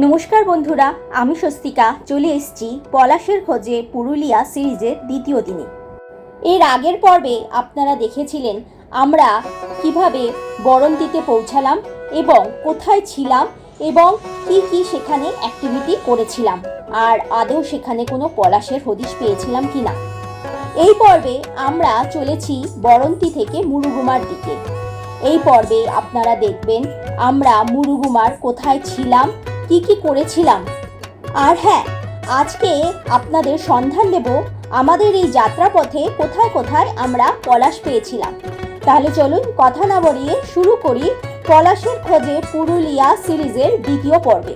নমস্কার বন্ধুরা, আমি স্বস্তিকা চলে এসেছি পলাশের খোঁজে পুরুলিয়া সিরিজের দ্বিতীয় দিনে। এর আগের পর্বে আপনারা দেখেছিলেন আমরা কিভাবে বরন্তিতে পৌঁছালাম এবং কোথায় ছিলাম এবং কি সেখানে অ্যাক্টিভিটি করেছিলাম, আর আদৌ সেখানে কোনো পলাশের হদিশ পেয়েছিলাম কিনা। এই পর্বে আমরা চলেছি বরন্তি থেকে মুরুগুমার দিকে। এই পর্বে আপনারা দেখবেন আমরা মুরুগুমার কোথায় ছিলাম, কি করেছিলাম। আর হ্যাঁ, আজকে আপনাদের সন্ধান দেব আমাদের এই যাত্রাপথে কোথায় কোথায় আমরা পলাশ পেয়েছিলাম। তাহলে চলুন কথা না বাড়িয়ে শুরু করি পলাশের খোঁজে পুরুলিয়া সিরিজের দ্বিতীয় পর্বে।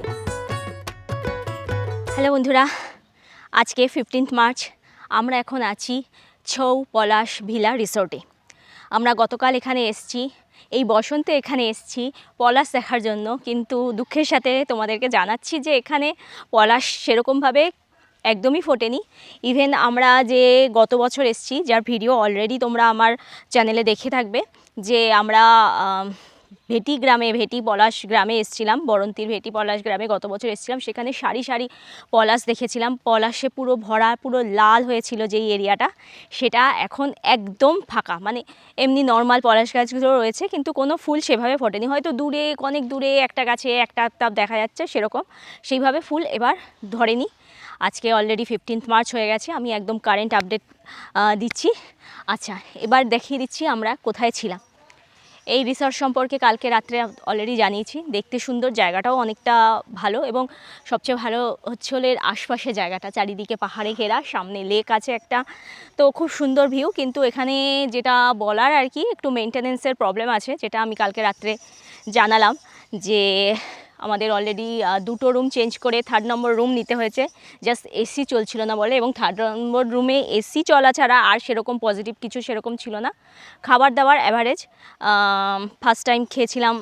হ্যালো বন্ধুরা, আজকে 15 মার্চ। আমরা এখন আছি ছৌ পলাশ ভিলা রিসোর্টে। আমরা গতকাল এখানে এসেছি, এই বসন্তে এখানে এসেছি পলাশ দেখার জন্য, কিন্তু দুঃখের সাথে তোমাদেরকে জানাচ্ছি যে এখানে পলাশ সেরকমভাবে একদমই ফোটেনি। ইভেন আমরা যে গত বছর এসেছি, যার ভিডিও অলরেডি তোমরা আমার চ্যানেলে দেখে থাকবে, যে আমরা ভেটি গ্রামে, ভেটি পলাশ গ্রামে এসেছিলাম, বরন্তির ভেটি পলাশ গ্রামে গত বছর এসেছিলাম। সেখানে সারি সারি পলাশ দেখেছিলাম, পলাশে পুরো ভরা, পুরো লাল হয়েছিল যেই এরিয়াটা, সেটা এখন একদম ফাঁকা। মানে এমনি নর্মাল পলাশ গাছগুলো রয়েছে, কিন্তু কোনো ফুল সেভাবে ফোটেনি। হয়তো দূরে, অনেক দূরে একটা গাছে একটা দেখা যাচ্ছে, সেরকম সেইভাবে ফুল এবার ধরেনি। আজকে অলরেডি 15 মার্চ হয়ে গেছে, আমি একদম কারেন্ট আপডেট দিচ্ছি। আচ্ছা, এবার দেখিয়ে দিচ্ছি আমরা কোথায় ছিলাম। এই রিসর্ট সম্পর্কে কালকে রাত্রে অলরেডি জানিয়েছি। দেখতে সুন্দর, জায়গাটাও অনেকটা ভালো, এবং সবচেয়ে ভালো হচ্ছে হলো এর আশপাশে জায়গাটা, চারিদিকে পাহাড়ে ঘেরা, সামনে লেক আছে একটা, তো খুব সুন্দর ভিউ। কিন্তু এখানে যেটা বলার আর কি, একটু মেনটেনেন্সের প্রবলেম আছে, যেটা আমি কালকে রাত্রে জানালাম, যে আমাদের অলরেডি 2টো রুম চেঞ্জ করে 3rd নম্বর রুম নিতে হয়েছে, জাস্ট এসি চলছিল না বলে। এবং 3rd নম্বর রুমে এসি চলা ছাড়া আর সেরকম পজিটিভ কিছু সেরকম ছিল না। খাবার দাবার অ্যাভারেজ। ফার্স্ট টাইম খেয়েছিলাম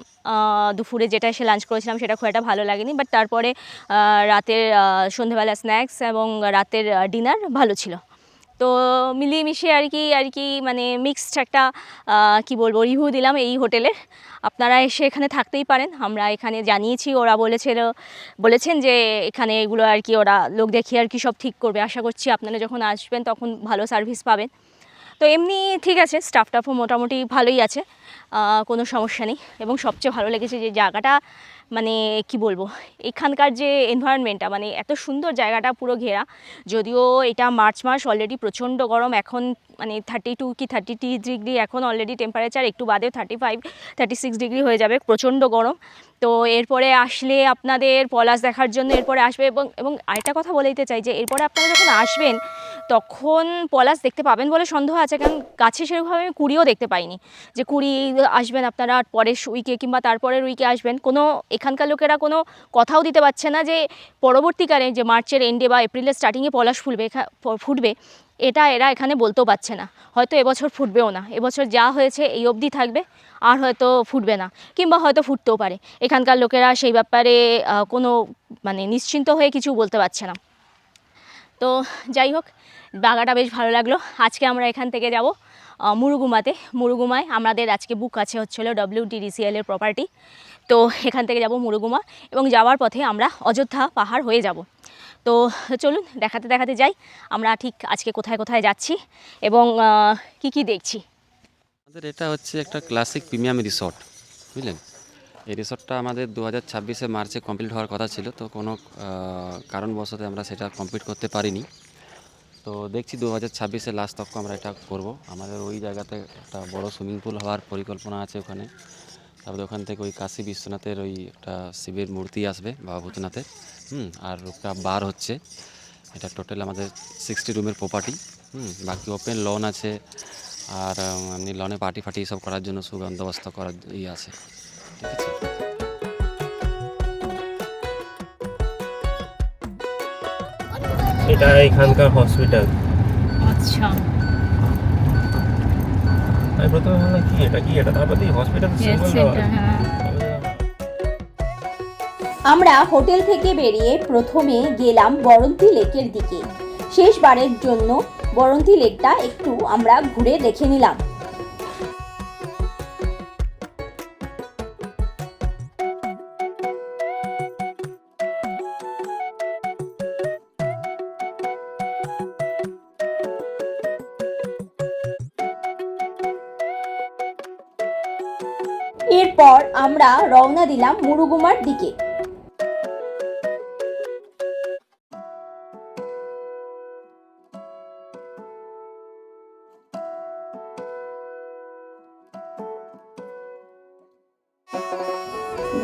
দুপুরে, যেটা এসে লাঞ্চ করেছিলাম সেটা খুব একটা ভালো লাগেনি, বাট তারপরে রাতের সন্ধেবেলা স্ন্যাক্স এবং রাতের ডিনার ভালো ছিল। তো মিলিয়ে মিশিয়ে আর কি মানে মিক্সড একটা কি বলবো রিভিউ দিলাম এই হোটেলের। আপনারা এসে এখানে থাকতেই পারেন। আমরা এখানে জানিয়েছি, ওরা বলেছেন যে এখানে এগুলো আর কি ওরা লোক দেখিয়ে আর কি সব ঠিক করবে। আশা করছি আপনারা যখন আসবেন তখন ভালো সার্ভিস পাবেন। তো এমনি ঠিক আছে, স্টাফও মোটামুটি ভালোই আছে, কোনো সমস্যা নেই। এবং সবচেয়ে ভালো লেগেছে যে জায়গাটা, মানে কি বলবো, এখানকার যে এনভায়রনমেন্টটা, মানে এত সুন্দর, জায়গাটা পুরো ঘেরা। যদিও এটা মার্চ মাস, অলরেডি প্রচণ্ড গরম এখন, মানে 32 কি 33 ডিগ্রি এখন অলরেডি টেম্পারেচার, একটু বাদে 35-36 ডিগ্রি হয়ে যাবে, প্রচণ্ড গরম। তো এরপরে আসলে আপনাদের পলাশ দেখার জন্য এরপরে আসবে। এবং আরেকটা কথা বলে দিতে চাই, যে এরপরে আপনারা যখন আসবেন তখন পলাশ দেখতে পাবেন বলে সন্দেহ আছে, কারণ গাছে সেরকমভাবে আমি কুড়িও দেখতে পাইনি। যে কুড়ি আসবেন আপনারা পরের উইকে কিংবা তারপরের উইকে আসবেন, কোনো এখানকার লোকেরা কোনো কথাও দিতে পারছে না যে পরবর্তীকালে যে মার্চের এন্ডে বা এপ্রিলের স্টার্টিংয়ে পলাশ ফুটবে, এটা এরা এখানে বলতেও পারছে না। হয়তো এবছর ফুটবেও না, এবছর যা হয়েছে এই অবধি থাকবে, আর হয়তো ফুটবে না, কিংবা হয়তো ফুটতেও পারে। এখানকার লোকেরা সেই ব্যাপারে কোনো মানে নিশ্চিন্ত হয়ে কিছু বলতে পারছে না। তো যাই হোক, জায়গাটা বেশ ভালো লাগলো। আজকে আমরা এখান থেকে যাব মুরুগুমায় আমাদের আজকে বুক আছে হচ্ছিলো WTDCL এর প্রপার্টি। তো এখান থেকে যাব মুরুগুমা, এবং যাওয়ার পথে আমরা অযোধ্যা পাহাড় হয়ে যাব। তো চলুন দেখাতে যাই আমরা ঠিক আজকে কোথায় কোথায় যাচ্ছি এবং কি দেখছি। আমাদের এটা হচ্ছে একটা ক্লাসিক প্রিমিয়াম রিসর্ট, বুঝলেন। এই রিসর্টটা আমাদের 2026 মার্চে কমপ্লিট হওয়ার কথা ছিল, তো কোনো কারণবশত আমরা সেটা কমপ্লিট করতে পারিনি। তো দেখছি 2026 লাস্ট তক আমরা এটা করব। আমাদের ওই জায়গাতে একটা বড় সুইমিং পুল হওয়ার পরিকল্পনা আছে ওখানে। তারপরে ওখান থেকে ওই কাশী বিশ্বনাথের ওই একটা শিবের মূর্তি আসবে, বাবা ভূতনাথের। আর একটা বার হচ্ছে, এটা টোটাল আমাদের 60 রুমের প্রপার্টি। বাকি ওপেন লন আছে, আর এমনি লনে পার্টি ফাটি সব করার জন্য সুবন্দোবস্ত করার আছে, ঠিক আছে। এটা এখানকার হসপিটাল। আচ্ছা, আমি প্রথমে ভাবলাম কি এটা তারপর এই হসপিটাল সিম্বল। আমরা হোটেল থেকে বেরিয়ে প্রথমে গেলাম বরন্তি লেকের দিকে। শেষবারের জন্য বরন্তি লেকটা একটু আমরা ঘুরে দেখে নিলাম। এরপর আমরা রওনা দিলাম মুরুগুমার দিকে।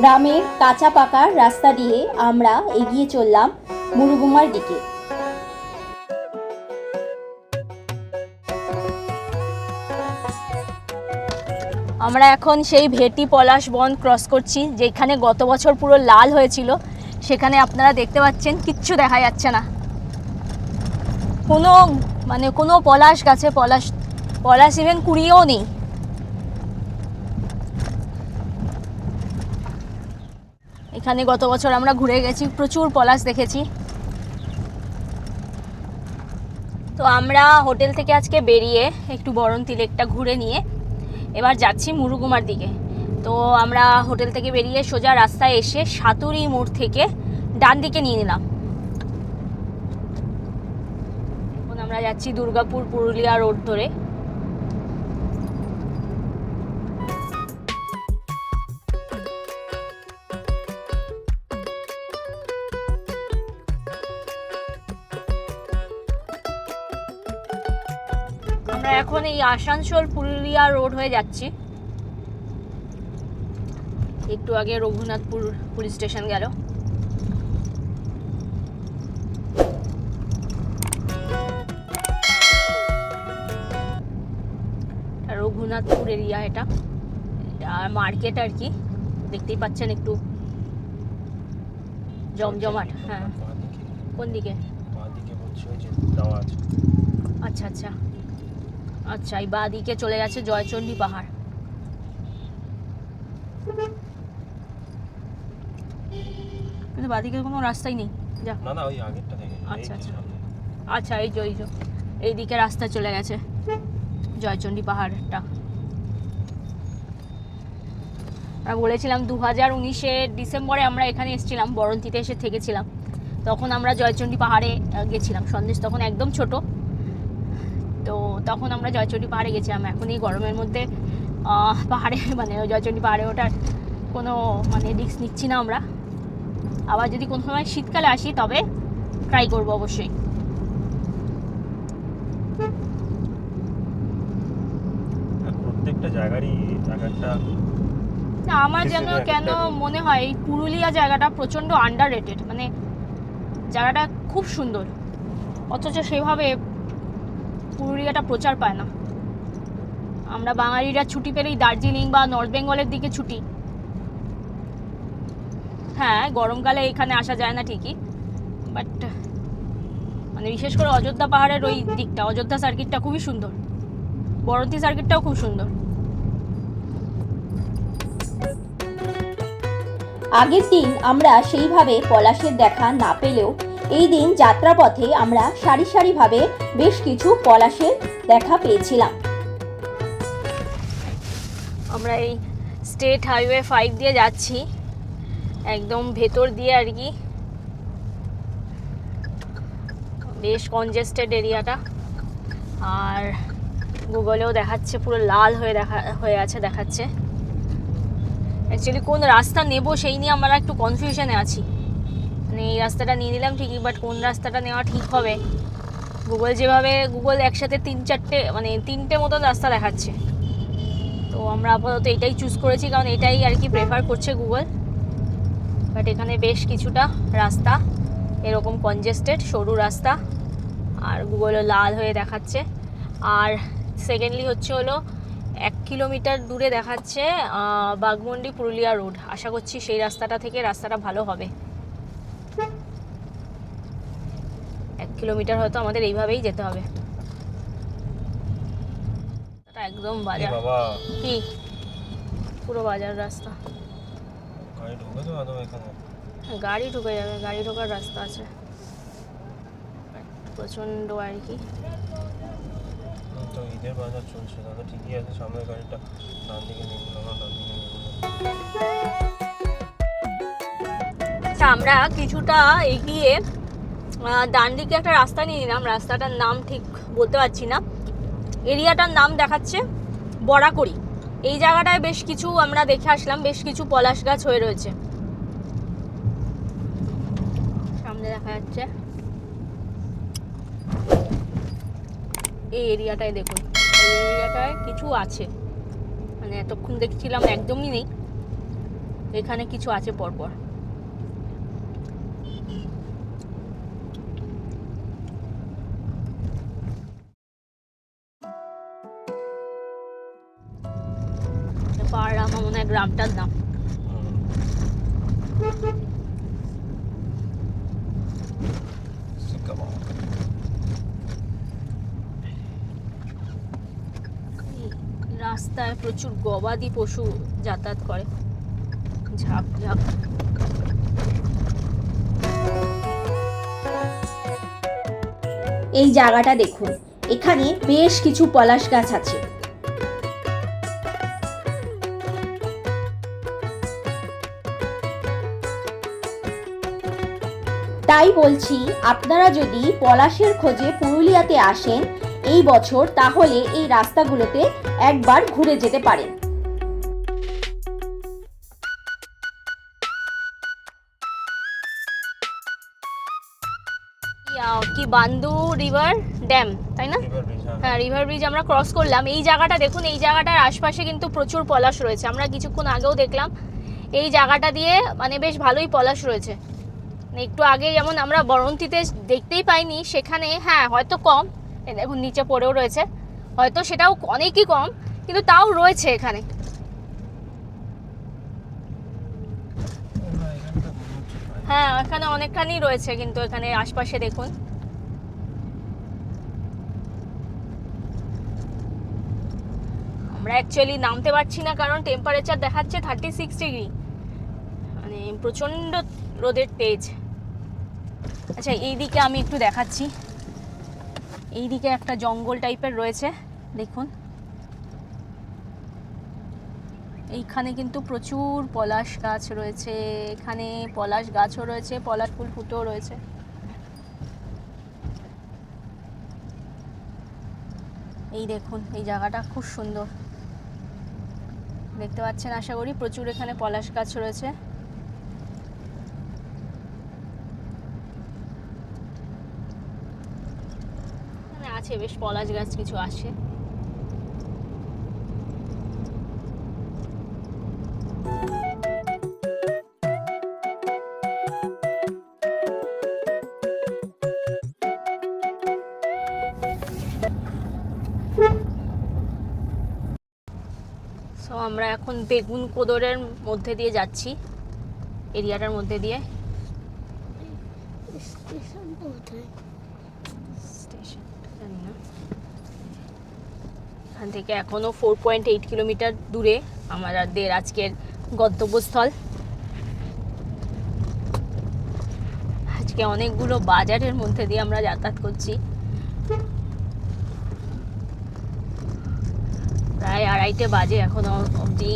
গ্রামের কাঁচা পাকা রাস্তা দিয়ে আমরা এগিয়ে চললাম মুরুগুমার দিকে। আমরা এখন সেই ভেটি পলাশ বন ক্রস করছি, যেখানে গত বছর পুরো লাল হয়েছিল। সেখানে আপনারা দেখতে পাচ্ছেন কিচ্ছু দেখা যাচ্ছে না, কোনো পলাশ গাছে পলাশ ইভেন কুড়িয়েও নেই। এখানে গত বছর আমরা ঘুরে গেছি, প্রচুর পলাশ দেখেছি। তো আমরা হোটেল থেকে আজকে বেরিয়ে একটু বরন্তি লেকটা ঘুরে নিয়ে এবার যাচ্ছি মুরুগুমার দিকে। তো আমরা হোটেল থেকে বেরিয়ে সোজা রাস্তায় এসে সাতুরি মোড় থেকে ডান দিকে নিয়ে নিলাম। এখন আমরা যাচ্ছি দুর্গাপুর পুরুলিয়া রোড ধরে। আমরা এখন এই আসানসোল পুরুলিয়া রোড হয়ে যাচ্ছি। একটু আগে রঘুনাথপুর পুলিশ স্টেশন গেল। রঘুনাথপুর এরিয়া, এটা মার্কেট আর কি, দেখতেই পাচ্ছেন একটু জমজমাট। হ্যাঁ, কোন দিকে? আচ্ছা আচ্ছা আচ্ছা, এই বাঁ দিকে চলে গেছে জয়চণ্ডী পাহাড়। কিন্তু বাঁ দিকে কোনো রাস্তাই নেই। যা না না, ওই আগেরটা থেকে। আচ্ছা আচ্ছা আচ্ছা, এই যে এই দিকে রাস্তা চলে গেছে জয়চণ্ডী পাহাড়টা। আমরা বলেছিলাম 2019-এর ডিসেম্বরে আমরা এখানে এসেছিলাম, বরন্তিতে এসে থেকেছিলাম। তখন আমরা জয়চণ্ডী পাহাড়ে গেছিলাম, সন্দেশ তখন একদম ছোট। তো তখন আমরা জয়চণ্ডী পাহাড়ে গেছিলাম। এখন এই গরমের মধ্যে পাহাড়ে জয়চণ্ডী পাহাড়ে ওঠার কোনো রিস্ক নিচ্ছি না আমরা। আবার যদি কোনো সময় শীতকালে আসি তবে ট্রাই করব অবশ্যই। প্রত্যেকটা জায়গারই জায়গাটা না, আমার যেন কেন মনে হয় এই পুরুলিয়া জায়গাটা প্রচণ্ড আন্ডার রেটেড। জায়গাটা খুব সুন্দর, অথচ সেভাবে পুরুলিয়াটা প্রচার পায় না। আমরা বাঙালিরা ছুটি পেলেই দার্জিলিং বা নর্থ বেঙ্গলের দিকে ছুটি। হ্যাঁ, গরমকালে এখানে আসা যায় না ঠিকই, বাট বিশেষ করে অযোধ্যা পাহাড়ের ওই দিকটা, অযোধ্যা সার্কিটটা খুবই সুন্দর, বরন্তি সার্কিটটাও খুব সুন্দর। আগের দিন আমরা সেইভাবে পলাশের দেখা না পেলেও এই দিন যাত্রাপথে আমরা সারি সারিভাবে বেশ কিছু পলাশের দেখা পেয়েছিলাম। আমরা এই স্টেট হাইওয়ে 5 দিয়ে যাচ্ছি, একদম ভেতর দিয়ে আর কি। বেশ কনজেস্টেড এরিয়াটা, আর গুগলেও দেখাচ্ছে পুরো লাল হয়ে আছে দেখাচ্ছে। অ্যাকচুয়ালি কোন রাস্তা নেব সেই নিয়ে আমরা একটু কনফিউশনে আছি। এই রাস্তাটা নিয়ে নিলাম ঠিকই, বাট কোন রাস্তাটা নেওয়া ঠিক হবে? গুগল একসাথে তিনটে মতন রাস্তা দেখাচ্ছে। তো আমরা আপাতত এটাই চুজ করেছি, কারণ এটাই আর কি প্রেফার করছে গুগল। বাট এখানে বেশ কিছুটা রাস্তা এরকম কনজেস্টেড সরু রাস্তা, আর গুগলও লাল হয়ে দেখাচ্ছে। আর সেকেন্ডলি হলো 1 কিলোমিটার দূরে দেখাচ্ছে বাঘমুন্ডি পুরুলিয়া রোড। আশা করছি সেই রাস্তাটা থেকে রাস্তাটা ভালো হবে। 1 কিলোমিটার হয়তো আমাদের এইভাবেই যেতে হবে। একদম বাজার, কি পুরো বাজার রাস্তা। গাড়ি ঢুকে যাবে, গাড়ি ঢোকার রাস্তা আছে প্রচন্ড আর কি। ঈদের বাজার চলছে, তাহলে ঠিকই আছে। সামনের গাড়িটা ডান দিকে নিয়ে নিলাম, ডান দিকে নিয়ে নিলাম। আচ্ছা, আমরা কিছুটা এগিয়ে ডান দিকে একটা রাস্তা নিয়ে নিলাম। রাস্তাটার নাম ঠিক বলতে পারছি না, এরিয়াটার নাম দেখাচ্ছে বরাকড়ি। এই জায়গাটায় বেশ কিছু আমরা দেখে আসলাম, বেশ কিছু পলাশ গাছ হয়ে রয়েছে। সামনে দেখা যাচ্ছে এই এরিয়াটায়, দেখুন এই এরিয়াটায় কিছু আছে, মানে এতক্ষণ দেখছিলাম একদমই নেই, এখানে কিছু আছে পরপর। পাড়া মনে হয় গ্রামটার নাম। রাস্তায় প্রচুর গবাদি পশু যাতায়াত করে, ঝাঁক ঝাঁক। এই জায়গাটা দেখুন, এখানে বেশ কিছু পলাশ গাছ আছে। তাই বলছি, আপনারা যদি পলাশের খোঁজে পুরুলিয়াতে আসেন এই বছর, তাহলে এই রাস্তাগুলোতে একবার ঘুরে যেতে পারেন। কি বান্দু রিভার ড্যাম, তাই না? রিভার ব্রিজ, হ্যাঁ, রিভার ব্রিজ আমরা ক্রস করলাম। এই জায়গাটা দেখুন, এই জায়গাটার আশপাশে কিন্তু প্রচুর পলাশ রয়েছে। আমরা কিছুক্ষণ আগেও দেখলাম এই জায়গাটা দিয়ে মানে বেশ ভালোই পলাশ রয়েছে। একটু আগে যেমন আমরা বরন্তিতে দেখতেই পাইনি, সেখানে হ্যাঁ হয়তো কম, দেখুন নিচে পড়েও রয়েছে, হয়তো সেটাও অনেকই কম, কিন্তু তাও রয়েছে এখানে। হ্যাঁ, এখানে অনেকখানি রয়েছে, কিন্তু এখানে আশপাশে দেখুন। আমরা অ্যাকচুয়ালি নামতে পারছি না, কারণ টেম্পারেচার দেখাচ্ছে 36 ডিগ্রি, মানে প্রচণ্ড রোদের তেজ। আচ্ছা, এই দিকে আমি একটু দেখাচ্ছি। এই দিকে একটা জঙ্গল টাইপের রয়েছে, দেখুন এইখানে কিন্তু প্রচুর পলাশ গাছ রয়েছে। এখানে পলাশ গাছও রয়েছে, পলাশ ফুল ফুটেও রয়েছে। এই দেখুন, এই জায়গাটা খুব সুন্দর, দেখতে পাচ্ছেন আশা করি। প্রচুর এখানে পলাশ গাছ রয়েছে। আছে বেশ পলাশ গাছ কিছু আছে। সো আমরা এখন বেগুন কোদরের মধ্যে দিয়ে যাচ্ছি, এরিয়াটার মধ্যে দিয়ে। এখান থেকে এখনো 4.8 কিলোমিটার দূরে আমাদের আজকের গন্তব্যস্থল। আজকে অনেকগুলো বাজারের মধ্যে দিয়ে আমরা যাতায়াত করছি। প্রায় 2:30 বাজে, এখনো অবধি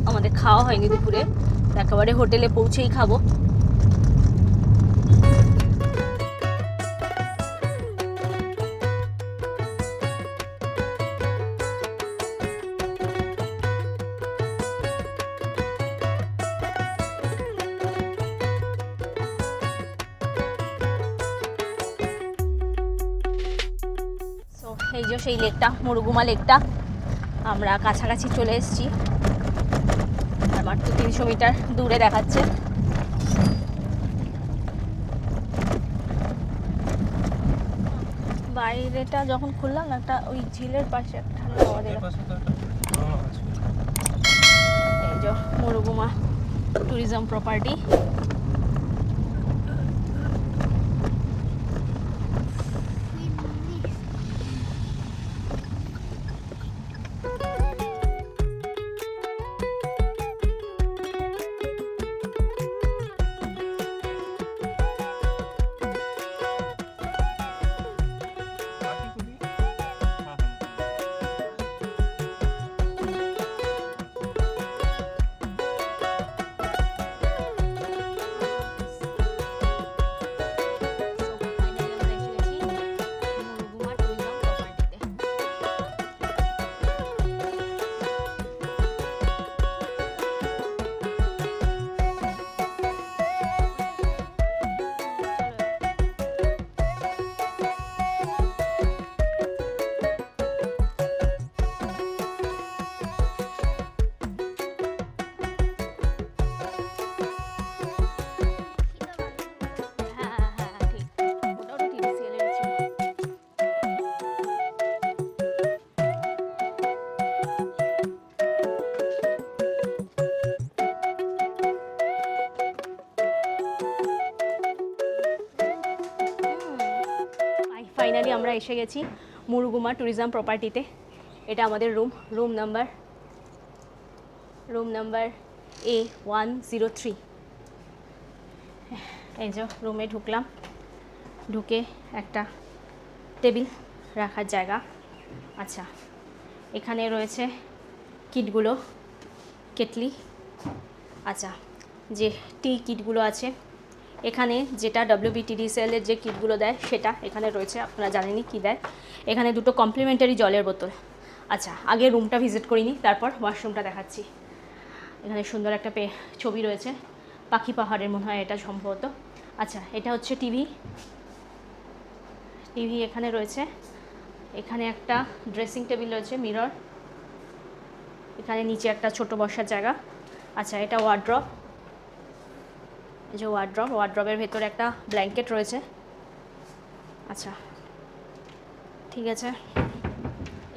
আমাদের খাওয়া হয়নি দুপুরে, একেবারে হোটেলে পৌঁছেই খাবো। এই যে সেই লেকটা, মুরুগুমা লেকটা, আমরা কাছাকাছি চলে এসেছি। আর মাত্র 300 মিটার দূরে দেখাচ্ছে। বাইরেটা যখন খুললাম, একটা ওই ঝিলের পাশে একটা ঠান্ডা হাওয়া দিল। এই যে মুরুগুমা ট্যুরিজম প্রপার্টি। ফাইনালি আমরা এসে গেছি মুরুগুমা ট্যুরিজম প্রপার্টিতে। এটা আমাদের রুম নাম্বার A103। এই যে রুমে ঢুকলাম, ঢুকে একটা টেবিল রাখার জায়গা। আচ্ছা, এখানে রয়েছে কিটগুলো, কেটলি। আচ্ছা, যে টি কিটগুলো আছে এখানে, যেটা WBTDCL-এর যে কিটগুলো দেয় সেটা এখানে রয়েছে। আপনারা জানেনই কী দেয়। এখানে দুটো কমপ্লিমেন্টারি জলের বোতল। আচ্ছা, আগে রুমটা ভিজিট করিনি, তারপর ওয়াশরুমটা দেখাচ্ছি। এখানে সুন্দর একটা ছবি রয়েছে, পাখি পাহাড়ের মনে হয় এটা সম্ভবত। আচ্ছা, এটা হচ্ছে টিভি এখানে রয়েছে। এখানে একটা ড্রেসিং টেবিল রয়েছে, মিরর। এখানে নিচে একটা ছোট বসার জায়গা। আচ্ছা, এটা ওয়ার্ড্রপ। এই যে ওয়ার্ড্রপের ভেতরে একটা ব্ল্যাঙ্কেট রয়েছে। আচ্ছা, ঠিক আছে,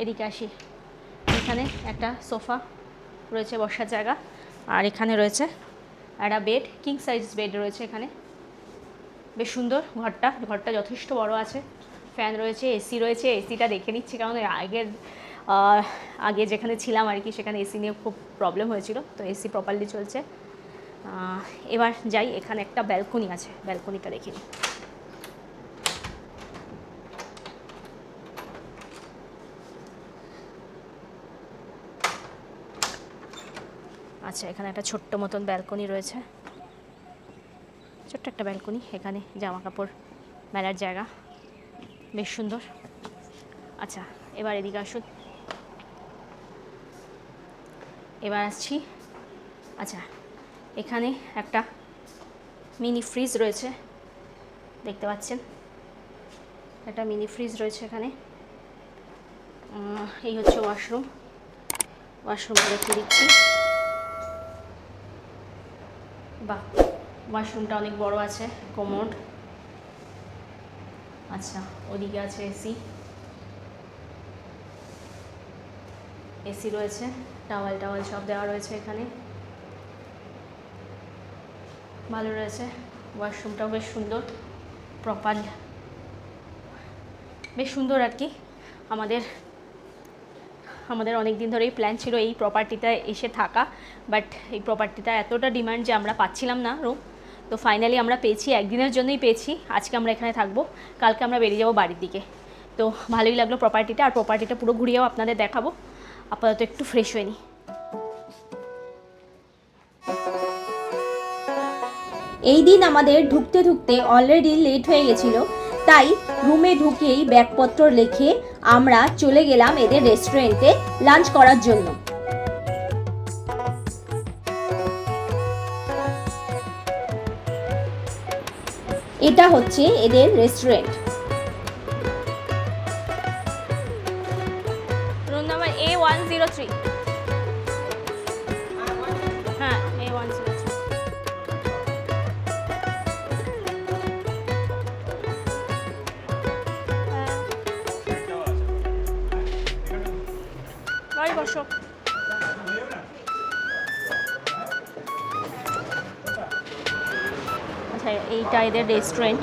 এদিকে আসি। এখানে একটা সোফা রয়েছে, বসার জায়গা। আর এখানে রয়েছে একটা বেড, কিং সাইজ বেড রয়েছে এখানে। বেশ সুন্দর ঘরটা যথেষ্ট বড় আছে। ফ্যান রয়েছে, এসি রয়েছে। এসিটা দেখে নিচ্ছি, কারণ আগে যেখানে ছিলাম আর কি, সেখানে এসি নিয়ে খুব প্রবলেম হয়েছিল, তো এসি প্রপারলি চলছে। এবার যাই, এখানে একটা ব্যালকনি আছে, ব্যালকনিটা দেখে নিই। আচ্ছা, এখানে একটা ছোট্ট মতন ব্যালকনি রয়েছে, ছোট্ট একটা ব্যালকনি। এখানে জামা কাপড় মেলার জায়গা, বেশ সুন্দর। আচ্ছা, এবার এদিকে আসুন, এবার আসছি। আচ্ছা, এখানে একটা মিনি ফ্রিজ রয়েছে, দেখতে পাচ্ছেন, একটা মিনি ফ্রিজ রয়েছে এখানে। এই হচ্ছে ওয়াশরুমটা দেখে দিচ্ছি। বাহ, ওয়াশরুমটা অনেক বড় আছে, কোমোড। আচ্ছা, ওদিকে আছে এসি রয়েছে, টাওয়াল সব দেওয়া রয়েছে এখানে, ভালো রয়েছে। ওয়াশরুমটাও বেশ সুন্দর, প্রপার, বেশ সুন্দর আর কি। আমাদের অনেক দিন ধরেই প্ল্যান ছিল এই প্রপার্টিতে এসে থাকা, বাট এই প্রপার্টিটা এতটা ডিমান্ড যে আমরা পাচ্ছিলাম না রুম। তো ফাইনালি আমরা পেয়েছি, একদিনের জন্যই পেয়েছি। আজকে আমরা এখানে থাকবো, কালকে আমরা বেরিয়ে যাবো বাড়ির দিকে। তো ভালোই লাগলো প্রপার্টিটা, আর প্রপার্টিটা পুরো ঘুরিয়েও আপনাদের দেখাবো। আপাতত একটু ফ্রেশ হয়ে নিই। এই দিন আমাদের ঢুকতে অলরেডি লেট হয়ে গেছিল, তাই রুমে ঢুকেই ব্যাগপত্র রেখে আমরা চলে গেলাম এদের রেস্টুরেন্টে লাঞ্চ করার জন্য। এটা হচ্ছে এদের রেস্টুরেন্ট। Room number A103। হ্যাঁ, A103। বাড়ি বসো। আচ্ছা, এইটা এদের রেস্টুরেন্ট,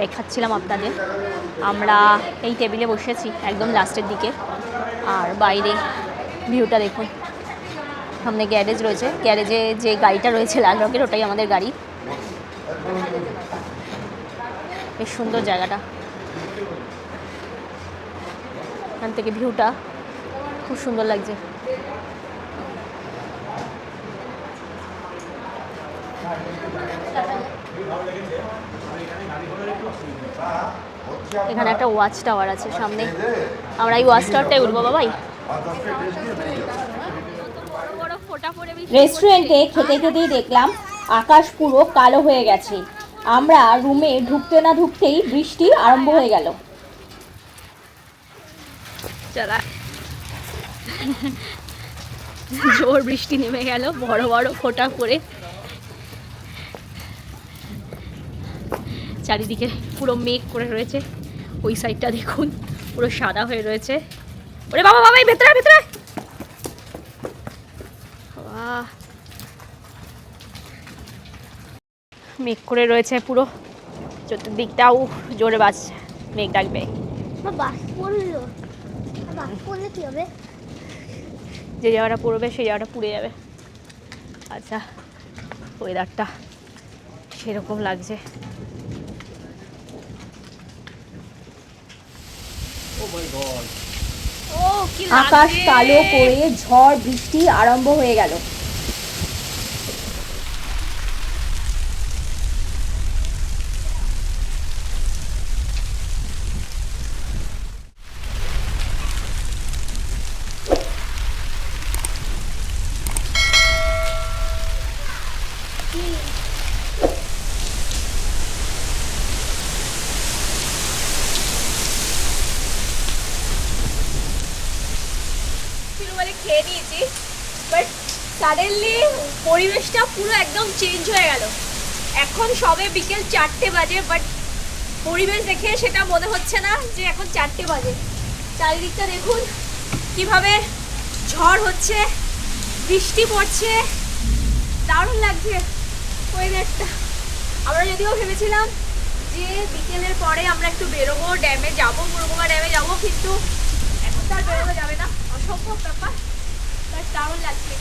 দেখাচ্ছিলাম আপনাদের। আমরা এই টেবিলে বসেছি একদম লাস্টের দিকে, আর বাইরে ভিউটা দেখুন। সামনে গ্যারেজ রয়েছে, গ্যারেজে যে গাড়িটা রয়েছে লাল রঙের, ওটাই আমাদের গাড়ি। বেশ সুন্দর জায়গাটা, এখান থেকে ভিউটা খুব সুন্দর লাগছে। এখানে একটা ওয়াচ টাওয়ার আছে সামনে, আমরা এই ওয়াচ টাওয়ারটাই উঠবো বাবাই। রেস্টুরেন্টে খেতেই দেখলাম আকাশ পুরো কালো হয়ে গেছে। আমরা রুমে ঢুকতে না ঢুকতেই বৃষ্টি আরম্ভ হয়ে গেল। জোর বৃষ্টি নেমে গেল, বড় বড় ফোঁটা পড়ে। চারিদিকে পুরো মেঘ করে রয়েছে, ওই সাইডটা দেখুন পুরো সাদা হয়ে রয়েছে। ওরে বাবা, এই ভেতরে মেঘ করে রয়েছে পুরো চতুর্দিকটাও, জোরে বাজছে, মেঘ ডাকবে। বাস পড়লো, বাস পড়লে কি হবে? যে জায়গাটা পড়বে সেই জায়গাটা পুড়ে যাবে। আচ্ছা, ওয়েদারটা সেরকম লাগছে। ও কি আকাশ কালো করে ঝড় বৃষ্টি আরম্ভ হয়ে গেল। বলে খেয়ে নিয়েছি, বাট সাডেনলি পরিবেশটা পুরো একদম চেঞ্জ হয়ে গেল। এখন সবে বিকেল 4টে বাজে, বাট পরিবেশ দেখে সেটা মনে হচ্ছে না যে এখন 4টে বাজে। চারিদিকটা দেখুন কিভাবে ঝড় হচ্ছে, বৃষ্টি পড়ছে, দারুণ লাগছে ওয়েদারটা। আমরা যদিও ভেবেছিলাম যে বিকেলের পরে আমরা একটু বেরোবো, ড্যামে যাবো, মুরগুমা ড্যামে যাবো, কিন্তু এখন তো আর বেরোনো যাবে না, অসম্ভব ব্যাপার। বাট দারুণ লাগছে।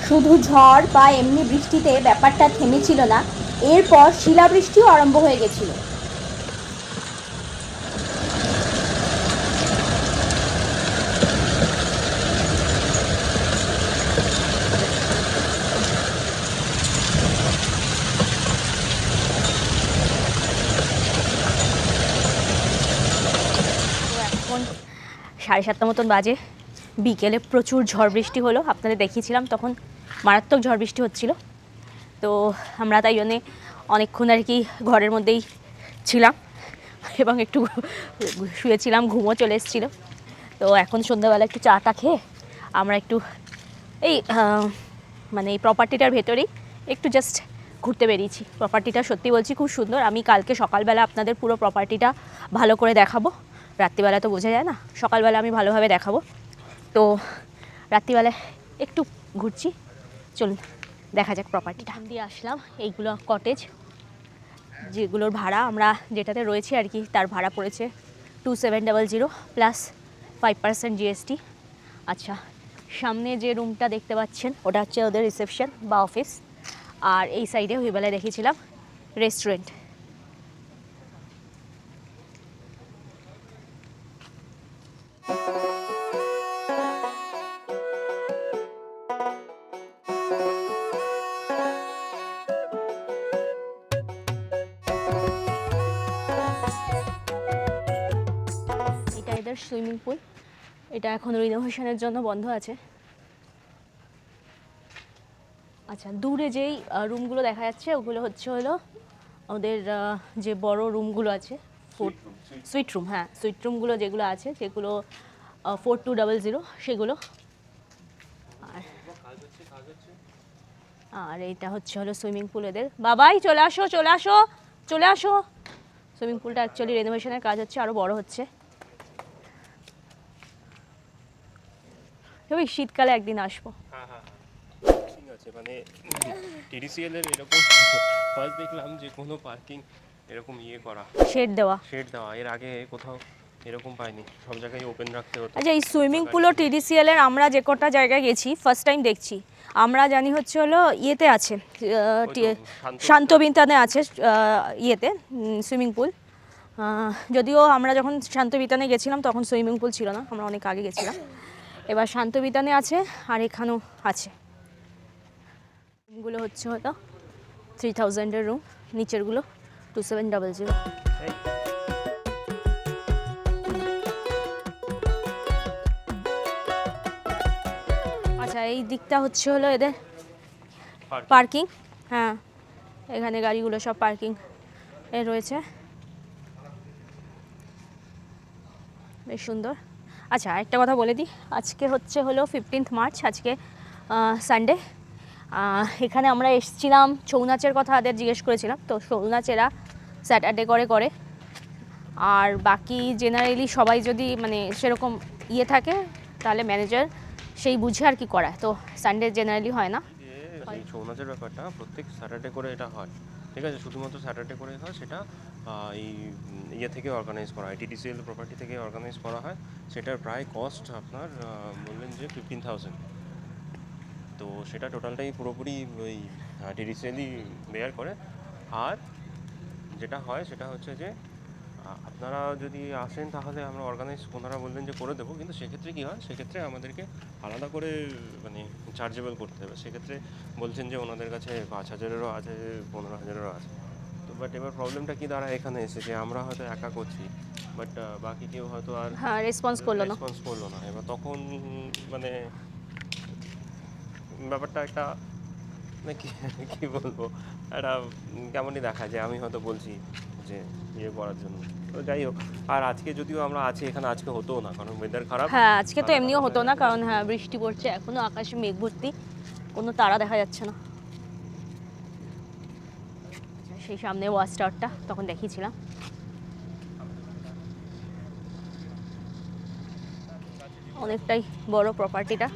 শুধু ঝড় বা এমনি বৃষ্টিতে ব্যাপারটা থেমেছিল না, এরপর শিলাবৃষ্টিও আরম্ভ হয়ে গেছিল। তো এখন 7:30 মতন বাজে। বিকেলে প্রচুর ঝড় বৃষ্টি হলো, আপনাদের দেখিয়েছিলাম তখন মারাত্মক ঝড় বৃষ্টি হচ্ছিল। তো আমরা তাই জন্যে অনেকক্ষণ আর কি ঘরের মধ্যেই ছিলাম এবং একটু শুয়েছিলাম, ঘুমও চলে এসেছিলো। তো এখন সন্ধ্যাবেলা একটু চাটা খেয়ে আমরা একটু এই মানে এই প্রপার্টিটার ভেতরেই একটু জাস্ট ঘুরতে বেরিয়েছি। প্রপার্টিটা সত্যি বলছি খুব সুন্দর। আমি কালকে সকালবেলা আপনাদের পুরো প্রপার্টিটা ভালো করে দেখাবো, রাত্রিবেলা তো বোঝা যায় না, সকালবেলা আমি ভালোভাবে দেখাবো। তো রাত্রিবেলায় একটু ঘুরছি, চলুন দেখা যাক প্রপার্টিটা। দিয়ে আসলাম, এইগুলো কটেজ, যেগুলোর ভাড়া আমরা যেটাতে রয়েছি আর কি, তার ভাড়া পড়েছে 2700 প্লাস 5% GST। আচ্ছা, সামনে যে রুমটা দেখতে পাচ্ছেন ওটা হচ্ছে ওদের রিসেপশন বা অফিস, আর এই সাইডে ওই বেলায় দেখেছিলাম রেস্টুরেন্ট। এটা এদের সুইমিং পুল, এটা এখন রিনোভেশনের জন্য বন্ধ আছে। আচ্ছা, দূরে যেই রুমগুলো দেখা যাচ্ছে ওগুলো হচ্ছে হলো ওদের যে বড় রুমগুলো আছে, সুইট রুম, হ্যাঁ সুইট রুমগুলো যেগুলো আছে, যেগুলো 4200 সেগুলো। আর এইটা হচ্ছে হলো সুইমিং পুল এদের। বাবাই চলে আসো চলে আসো চলে আসো। সুইমিং পুলটা অ্যাকচুয়ালি রেনোভেশনের কাজ হচ্ছে, আরও বড় হচ্ছে। তবে শীতকালে একদিন আসবো। ঠিক আছে, মানে TDCL এর এরকম ফার্স্ট দেখলাম যে কোনো পার্কিং এরকম করা, শেড দেওয়া, এর আগে কোথাও এরকম পাইনি, সব জায়গায় ওপেন রাখতে হতো। আচ্ছা, এই সুইমিং পুলও TDCL এর আমরা যে কটা জায়গায় গেছি ফার্স্ট টাইম দেখছি। আমরা জানি হচ্ছে হলো ইয়েতে আছে, শান্তবিতানে আছে ইয়েতে সুইমিং পুল। যদিও আমরা যখন শান্তবিতানে গেছিলাম তখন সুইমিং পুল ছিল না, আমরা অনেক আগে গেছিলাম। এবার শান্তবিতানে আছে আর এখানেও আছে। রুমগুলো হচ্ছে হলো 3000-এর রুম, নিচেরগুলো 2700। আচ্ছা, এই দিকটা হচ্ছে হলো এদের পার্কিং। হ্যাঁ, এখানে গাড়িগুলো সব পার্কিং এ রয়েছে, বেশ সুন্দর। আচ্ছা, একটা কথা বলে দিই, আজকে হচ্ছে হলো 15 মার্চ, আজকে সানডে। এখানে আমরা এসেছিলাম ছৌ নাচের কথা, আদের জিজ্ঞেস করেছিলাম, তো ছৌ নাচ এরা স্যাটারডে করে আর বাকি জেনারেলি সবাই যদি মানে সেরকম ইয়ে থাকে তাহলে ম্যানেজার সেই বুঝে আর কি করায়, তো সানডে জেনারেলি হয় না। এই ছৌ নাচের ব্যাপারটা প্রত্যেক স্যাটারডে করে এটা হয়, ঠিক আছে, শুধুমাত্র স্যাটারডে করে হয়। সেটা এই ইয়ে থেকে অর্গানাইজ করা হয়, টিডিসিএল প্রপার্টি থেকে অর্গানাইজ করা হয়। সেটার প্রায় কস্ট আপনার বললেন যে 15,000। তো সেটা টোটালটাই পুরোপুরি ওই টিডিসিএলই বেয়ার করে। আর যেটা হয় সেটা হচ্ছে যে আপনারা যদি আসেন তাহলে আমরা অর্গানাইজ ওনারা বললেন যে করে দেবো, কিন্তু সেক্ষেত্রে কী হয়, সেক্ষেত্রে আমাদেরকে আলাদা করে মানে চার্জেবল করতে হবে। সেক্ষেত্রে বলছেন যে ওনাদের কাছে 5,000-এরও আছে, 15,000-এরও আছে। তো বাট এবার প্রবলেমটা কী দাঁড়ায় এখানে এসে, যে আমরা হয়তো একা করছি বাট বাকি কেউ হয়তো আর হ্যাঁ রেসপন্স করলো না। এবার তখন মানে ব্যাপারটা একটা মানে কী বলবো, একটা কেমনই দেখা যায়। আমি হয়তো বলছি যে ইয়ে করার জন্য, তো যাই হোক। আর আজকে যদিও আমরা আছি এখানে, আজকে হতোও না, কারণ ওয়েদার খারাপ। হ্যাঁ আজকে তো এমনিও হতো না, কারণ হ্যাঁ বৃষ্টি পড়ছে, এখনো আকাশে মেঘ ভর্তি, কোনো তারা দেখা যাচ্ছে না। সেই সামনে ওয়াচ টাওয়ারটা তখন দেখিয়েছিলাম। অনেকটাই বড় প্রপার্টিটা,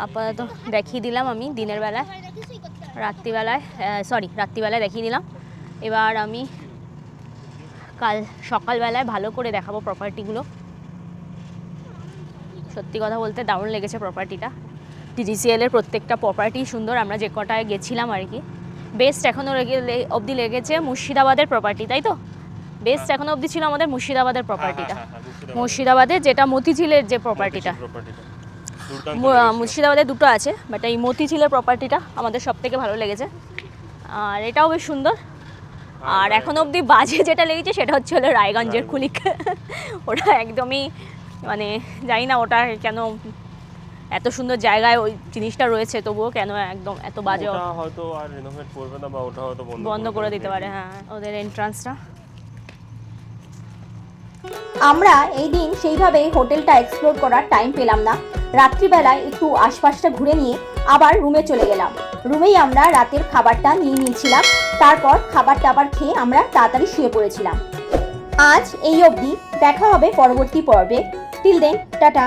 আপাতত দেখিয়ে দিলাম আমি দিনের বেলায়, রাত্রিবেলায় দেখিয়ে দিলাম। এবার আমি কাল সকালবেলায় ভালো করে দেখাবো প্রপার্টিগুলো। সত্যি কথা বলতে দারুণ লেগেছে প্রপার্টিটা। টিডিসিএল এর প্রত্যেকটা প্রপার্টি সুন্দর, আমরা যে কটায় গেছিলাম আর কি। বেস্ট এখনও অবধি লেগেছে মুর্শিদাবাদের প্রপার্টি, তাই তো? বেস্ট এখনও অবধি ছিল আমাদের মুর্শিদাবাদের প্রপার্টিটা, মুর্শিদাবাদের যেটা মতিঝিলের যে প্রপার্টিটা। মুর্শিদাবাদে দুটো আছে, বাট এই মতিঝিলের প্রপার্টিটা আমাদের সব থেকে ভালো লেগেছে, আর এটাও বেশ সুন্দর। আর এখন অবধি বাজে যেটা লেগেছে সেটা হচ্ছে হলো রায়গঞ্জের কুলিক। ওটা একদমই মানে জানি না ওটা কেন এত সুন্দর জায়গায় ওই জিনিসটা রয়েছে, তবুও কেন একদম এত বাজে। ওটা হয়তো আর রিনোভেট করবে না, বা ওটা হয়তো বন্ধ করে দিতে পারে। হ্যাঁ ওদের এন্ট্রান্সটা। আমরা এই দিন সেইভাবে হোটেলটা এক্সপ্লোর করার টাইম পেলাম না। রাত্রিবেলায় একটু আশপাশটা ঘুরে নিয়ে আবার রুমে চলে গেলাম। রুমেই আমরা রাতের খাবারটা নিয়েছিলাম, তারপর খাবার টাবার খেয়ে আমরা তাড়াতাড়ি শুয়ে পড়েছিলাম। আজ এই অবধি, দেখা হবে পরবর্তী পর্বে। Till then tata.